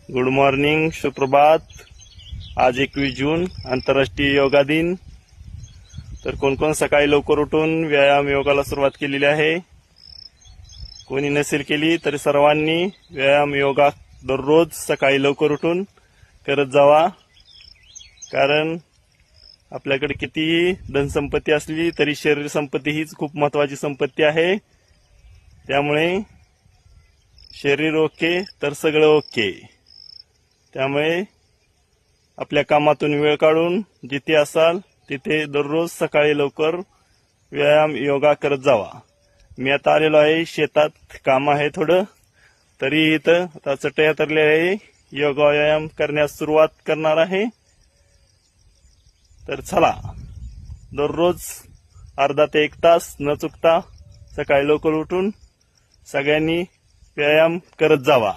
Good morning, सुप्रभात। आज 21 जून आंतरराष्ट्रीय योगा दिन। तर कोण कोण सकाळी लवकर उठून व्यायाम योगाला सुरुवात केलेली आहे, कोणी नसेल केली तरी सर्वांनी व्यायाम योगा दररोज सकाळी लवकर उठून करत जावा। कारण आपल्याकडे कितीही धनसंपत्ती असली तरी शरीर संपत्ती हीच खूप महत्त्वाची संपत्ती आहे। त्यामुळे शरीर ओके तर सगळं ओके। त्यामुळे आपल्या कामातून वेळ काढून जिथे असाल तिथे दररोज सकाळी लवकर व्यायाम योगा करत जावा। मी आता आलेलो आहे शेतात, काम आहे थोडं, तरी इथं आता चटई हातरले आहे, योगा व्यायाम करण्यास सुरुवात करणार आहे। तर चला, दररोज अर्धा ते 1 तास न चुकता सकाळी लवकर उठून सगळ्यांनी व्यायाम करत जावा।